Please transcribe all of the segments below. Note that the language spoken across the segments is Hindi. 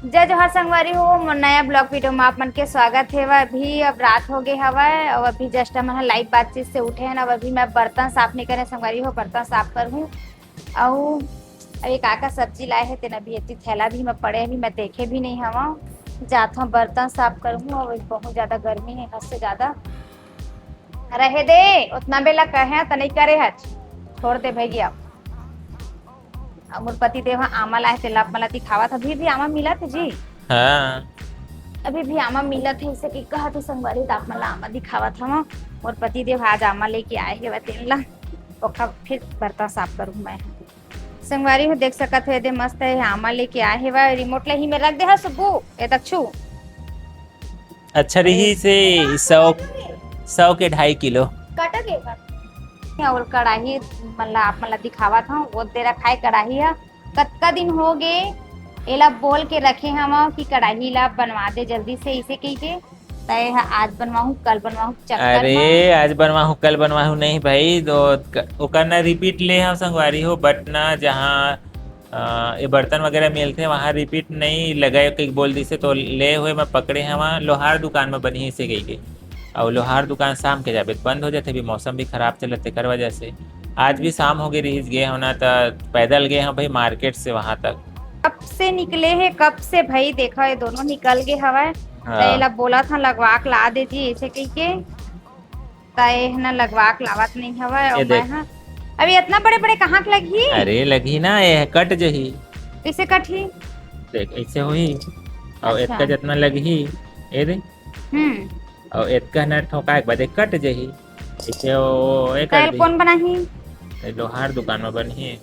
जय जोहार संगवारी हो नया ब्लॉग वीडियो में आप मन के स्वागत है। वह अभी अब रात हो गए हवा और अभी जस्ट हम लाइव बातचीत से उठे हैं। अब अभी मैं बर्तन साफ नहीं करे संगवारी हो, बर्तन साफ कर हूँ। और अभी काका सब्जी लाए है तेना भी इतनी थैला भी मैं पड़े अभी मैं देखे भी नहीं हवा। जाता हूँ बर्तन साफ कर हूँ और बहुत ज्यादा गर्मी है, हद से ज्यादा। रहे दे उतना बेला कहे तो नहीं करे हज, छोड़ दे भैया। मोर पति देव आमा लाए थे, लाभ मला दिखावा था। अभी भी आमा मिला थे जी। हाँ। अभी भी आमा मिला था, इसे की कहा था संगवारी तो मला आमा दिखावा था। मोर पति देव आज आमा लेके आए है वह ला ओखा फिर बर्तन साफ करूँ मैं। संगवारी हो देख सकत हो दे मस्त है आमा लेके आए है वह रिमोट ला ही में रख दे हा सुब्बू ए दक्षु। अच्छा अरे रही से 100 के 2.5 किलो। काटा के और कढ़ाई मतलब आप मतलब दिखावा था वो तेरा खाए कढ़ाई है। कतका दिन हो गए एला बोल के रखे हम कि कढ़ाई ला बनवा दे जल्दी से, इसे कही के तय आज बनवाऊं कल बनवाऊं चक्कर अरे में। आज बनवाहू कल बनवाहू नहीं भाई, तो ओकर ना रिपीट ले हम संगवारी हो, बट ना जहाँ ये बर्तन वगैरह मिलते हैं वहाँ रिपीट नहीं लगाए कहीं बोल दी से तो ले हुए मैं पकड़े हैं वहाँ लोहार दुकान में बनी से गई के। और लोहार दुकान शाम के जाबे बंद हो जाते, अभी मौसम भी खराब चलते कर वजह से आज भी शाम हो गई रही गए होना तो पैदल गए हैं भाई मार्केट से वहाँ तक। कब से निकले हैं, कब से भाई देखा ये दोनों निकल गए हवा। तयला हाँ। बोला था लगवा के ला दे जी ऐसे कही के तय ना लगवा के लावत नहीं हवा। और ये मैं देख। हाँ अभी इतना बड़े बड़े कहाँ के लगी। अरे लगी ना ये कट जही। कैसे कठी। देख ऐसे हुई और अच्छा। इतना जितना लगी ये दे। हम्म। और इतना न ठोका के बाद कट जही इसे वो ये कर तयल दी। कौन बनाही। ये लोहार दुकान में बनी है।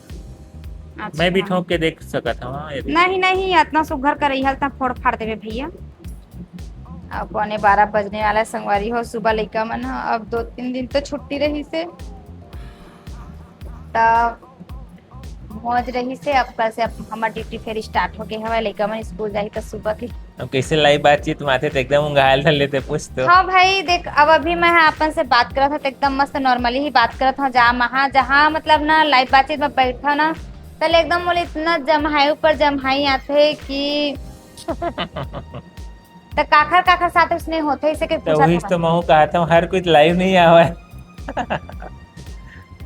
मैं भी अच्छा ठोक के देख सका था वहाँ ये देख। नहीं नहीं इतना सुघर कर रही हल फोड़ फाड़ देवे भैया। अब 12:15 बजने वाला है संगवारी हो, सुबह लइका मन ह अब 2-3 दिन तो छुट्टी रही से तब मौज रही से। अब कल से अब हमार ड्यूटी फिर स्टार्ट हो गई हवा, लइका मन स्कूल जाही तो सुबह की। अब कैसे लाइव बातचीत माथे तो एकदम घायल धर लेते पूछ तो। हाँ भाई देख अब अभी मैं अपन से बात करत था तो एकदम मस्त नॉर्मली ही बात करत था। जहाँ वहाँ जहाँ मतलब ना लाइव बातचीत में बैठा ना तल एकदम बोले इतना जमहाई ऊपर जमहाई आते कि तो काखर काखर साथ उसने होते इसे के तो पूछा वही था। तो मैं कहा था हर कोई लाइव नहीं आवा है।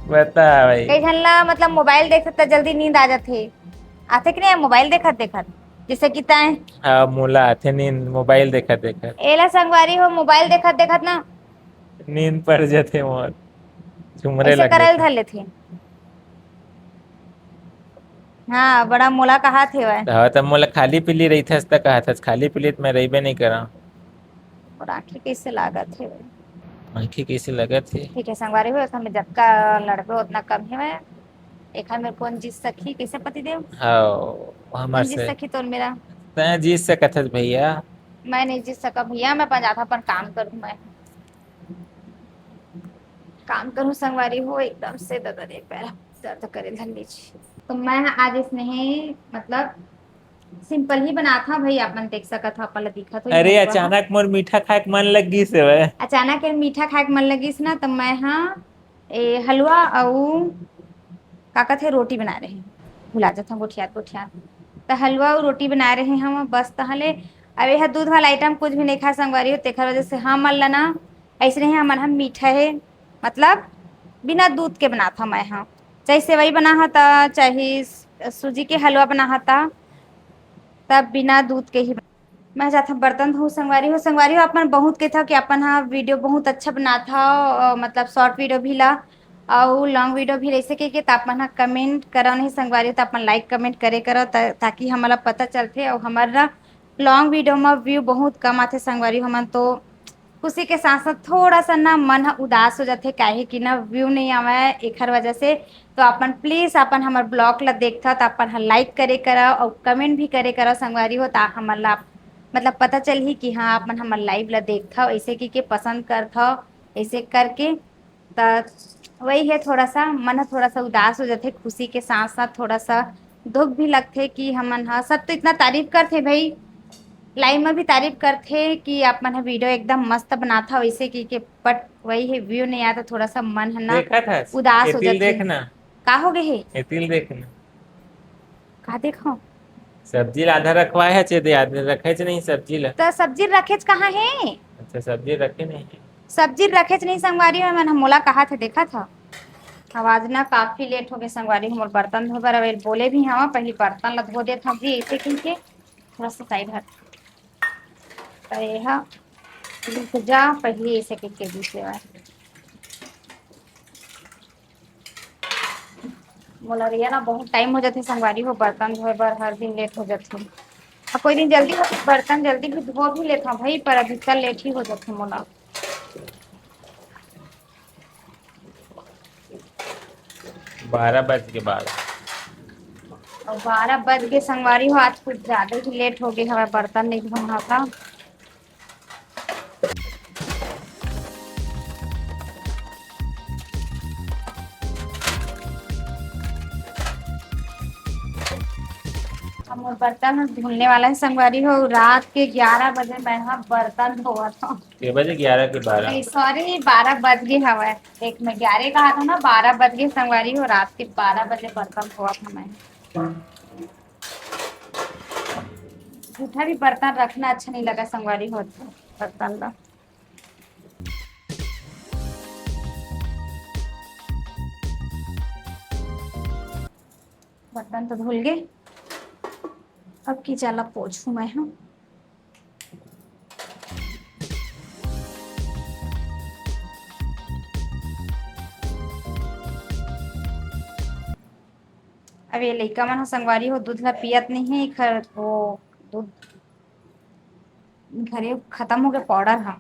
बता भाई। कई झन ला मतलब मोबाइल देख सकता जल्दी नींद आ जाते आते कि नहीं मोबाइल देखत देखत जैसे कि तय हाँ मोला आथे नींद मोबाइल देखा देखा एला संगवारी हो मोबाइल देखत देखत ना नींद पड़ जाते मोर झुमरे ऐसे लग करल जाते। धर लेथे। हाँ बड़ा मोला कहा थे वह। हाँ तब मोला खाली पीली रही थस तक कहा था खाली पीली तो मैं रही नहीं करा। और आखिर कैसे लागत है वह। आंखें कैसे लगा थे। ठीक है संगवारी हो हमें जबका लड़के उतना कम है वह। एक मेरे कौन जीत सखी कैसे पति देव हाँ हमार कौन जीत से सखी तो मेरा। तय जीत सकत हस भैया। मैं नहीं जीत सका भैया, मैं पंजाथा पर काम करूँ मैं काम करूँ संगवारी हो एकदम से दर्द पैर दर्द करे धन्य। तो मैं आज इसमें मतलब सिंपल ही बना था भाई, अपन देख सका था अपन दिखा तो अरे हलवा हा। अचानक मोर मीठा खाए के मन लग गई से वह। अचानक मीठा खाए के मन लगिस ना तो मैं हाँ हलवा और काका थे रोटी बना रहे हैं। भुला जाता हूँ गोठियात गोठियात तो हलवा और रोटी बना रहे हैं हम बस तहले। अब यह दूध वाला आइटम कुछ भी नहीं खा संगवारी हो तेखर वजह से हम मन ना ऐसे नहीं हमन हम मीठा है मतलब बिना दूध के बना था मैं हाँ। चाहे सेवई बना था चाहे सूजी के हलवा बना था तब बिना दूध के ही मैं जाता बर्तन धो संगवारी हो अपन बहुत के था कि अपन हाँ वीडियो बहुत अच्छा बना था। मतलब शॉर्ट वीडियो भी ला और लॉन्ग वीडियो भी ऐसे के तापन हाँ कमेंट करो नहीं संगवारी हो तो अपन लाइक कमेंट करे करो ताकि हमारा पता चलते और हमारा लॉन्ग वीडियो में व्यू बहुत कम आते संगवारी हो हमन तो खुशी के साथ साथ थोड़ा सा ना मन उदास हो जाते काहे कि ना व्यू नहीं आवा है एक वजह से। तो अपन प्लीज अपन हमारे ब्लॉग ला देखता तो अपन लाइक करे करा और कमेंट भी करे करा संगवारी हो ता हमारा मतलब पता चल ही कि हाँ आप मन हमार लाइव ला देखता ऐसे की पसंद करता ऐसे करके तो वही है थोड़ा सा मन थोड़ा सा उदास हो जाते खुशी के साथ साथ थोड़ा सा दुख भी लगते कि हमन हाँ सब तो इतना तारीफ करते भाई लाइव में भी तारीफ करते कि आप मन वीडियो एकदम मस्त बनाता वैसे की बट वही है व्यू नहीं आता थोड़ा सा मन है ना देखा था उदास हो एतिल जाते। देखना। का हो गए है एतिल देखना। का देखो सब्जी ला आधा रखवाए है चे दे आदमी रखे च नहीं सब्जी ला। तो सब्जी रखेच कहाँ है? अच्छा सब्जी रखे नहीं है। सब्जी रखेच नहीं संगवारी है, मैंने मोला कहा था देखा था। आवाज ना काफी लेट हो गए संगवारी, मोर बर्तन धो बर अब बोले भी हाँ पहले बर्तन ला धो देत जी ऐसे के थोड़ा सा साइड हट अरे हाँ रुक जा पहले ऐसे के दूसरे बार बोला रही है ना बहुत टाइम हो जाते संगवारी हो बर्तन धोए बर हर दिन लेट हो जाते। और कोई दिन जल्दी बर्तन जल्दी भी धो भी लेता भाई पर अभी कल लेट ही हो जाते मोला। 12 बज के बाद। और 12 बज के संगवारी हो आज कुछ ज्यादा ही लेट हो गए हमारा बर्तन नहीं धोना था। हम बर्तन धुलने वाला है संगवारी हो, रात के 11 बजे मैं यहाँ बर्तन धोआ था। के बजे 11 के 12। सॉरी 12 बज गए हवा एक में 11 कहा था ना 12 बज गए संगवारी हो, रात के 12 बजे बर्तन धोआ था मैं। जूठा भी बर्तन रखना अच्छा नहीं लगा संगवारी हो बर्तन ला। बर्तन तो धुल गए, अब की जाला पोछू मैं हूँ। अब ये लइका मन संगवारी हो दूध ला पियत नहीं है खर वो दूध घरे खत्म हो गया पाउडर हा।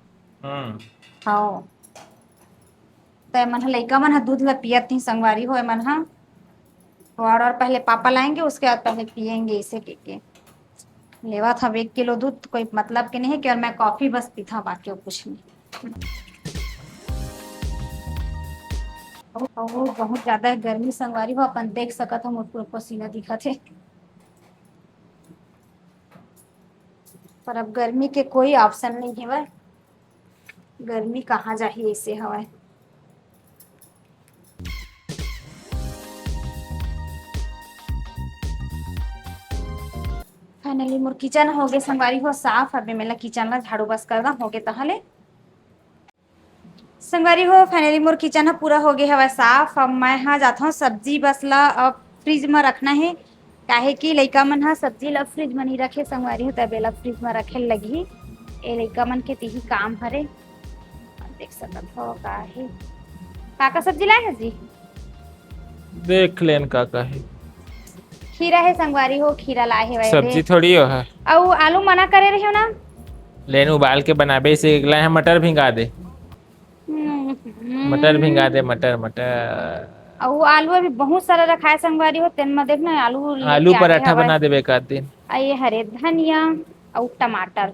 हाँ तो मन लइका मन दूध ला पियत नहीं संगवारी हो मन पाउडर पहले पापा लाएंगे उसके बाद पहले पियेंगे इसे के लेवा था 1 किलो दूध कोई मतलब के नहीं है कि और मैं कॉफी बस पीता बाकी कुछ नहीं। बहुत ज्यादा गर्मी संगवारी हो अपन देख सकत हम पूरा पसीना दिखा थे पर अब गर्मी के कोई ऑप्शन नहीं है वह गर्मी कहाँ जाही ऐसे हवा। फाइनली मोर किचन हो गए संगवारी हो साफ। अभी मेला किचन ला झाड़ू बस करना हो गए तहले संगवारी हो फाइनली मोर किचन पूरा हो गया हवा साफ। अब मैं हाँ जाता हूँ सब्जी बस ला अब फ्रिज में रखना है काहे कि लइका मन हा सब्जी ला फ्रिज में नहीं रखे संगवारी हो तब एला फ्रिज में रखे लगी ए लइका मन के तीही काम हरे देख सकत हो का है काका सब्जी लाए है जी देख लेन काका है खीरा है संगवारी हो खीरा लाए है सब्जी थोड़ी हो है और आलू मना करे रहे हो ना लेन उबाल के बनाबे से लाए मटर भिंगा दे मटर भिंगा दे मटर मटर और वो आलू अभी बहुत सारा रखा है संगवारी हो तेन में देखना आलू पराठा बना देवे एक आध दिन। ये हरे धनिया और टमाटर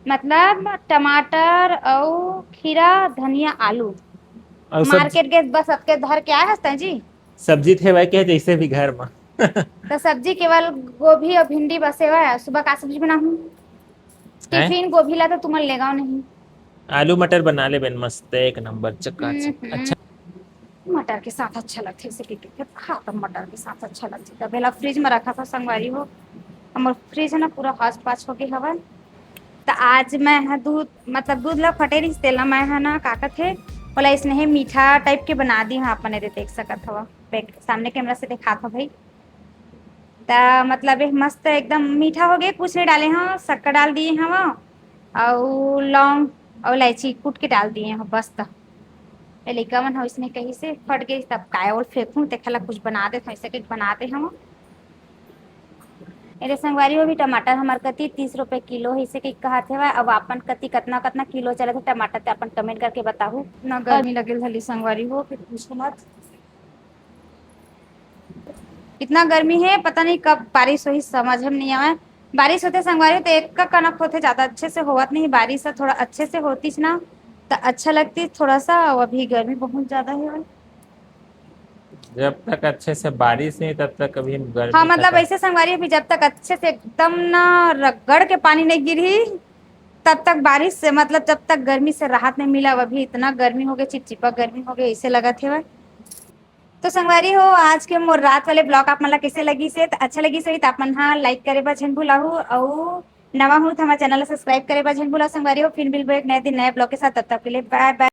मतलब टमाटर और खीरा धनिया आलू और मार्केट के बस सबके धर के आए हस्ते जी सब्जी थे वह के जैसे भी घर में तो सब्जी केवल गोभी और भिंडी बसे हुआ सुबह का सब्जी बनाऊं टिफिन गोभी ला तो तुम लेगा नहीं आलू मटर बना ले बेन मस्त एक नंबर चकाचक। अच्छा मटर के साथ अच्छा लगता है इसे खाता मटर के साथ अच्छा लगता है पहला फ्रिज में रखा था संगवारी हो हमारे फ्रिज है ना पूरा हाथ पाँच हो गया हवा। तो आज मैं दूध मतलब दूध ला फटे रही तेला मैं है ना काकत है बोला इसने मीठा टाइप के बना दी हाँ अपने देख सकत हवा सामने कैमरा से देखा था भाई तो मतलब मस्त एकदम मीठा हो गया कुछ नहीं डाले हाँ शक्कर डाल दिए हाँ और लौंग और इलायची कूट के डाल दिए हैं बस तो लइका मन हो इसने कहीं से फट गई तब काय और फेंकूं देखला कुछ बना दे ऐसे कुछ बनाते हम मेरे संगवारी हो भी टमाटर हमार कति 30 रुपए किलो है इसे कहा थे अब अपन कति कतना कतना किलो चले थे टमाटर ते अपन कमेंट करके बताओ ना गर्मी लगे धली संगवारी हो कि पूछो मत इतना गर्मी है पता नहीं कब बारिश हुई समझ में नहीं आया। बारिश होते संगवारी तो एक का कनक होते ज्यादा अच्छे से होवत नहीं बारिश से थोड़ा अच्छे से होती ना तो अच्छा लगती थोड़ा सा। अभी गर्मी बहुत ज्यादा है जब तक अच्छे से बारिश नहीं तब तक कभी गर्मी हाँ मतलब ऐसे संगवारी अभी जब तक अच्छे से एकदम ना रगड़ के पानी नहीं गिरी तब तक बारिश से मतलब जब तक गर्मी से राहत नहीं मिला अभी इतना गर्मी हो गई चिपचिपा गर्मी हो गई ऐसे लगा थे वह। तो तो संगवारी हो आज के मोर रात वाले ब्लॉग आप मन ला कैसे लगी से तो अच्छा लगी से तो आप मन हा लाइक करे बा झन भुलाहू और नवा हूँ तो हमारे चैनल ला सब्सक्राइब करे बा झन भुलाओ संगवारी हो। फिर मिलबो एक नए दिन नए ब्लॉग के साथ, तब तक के लिए बाय बाय।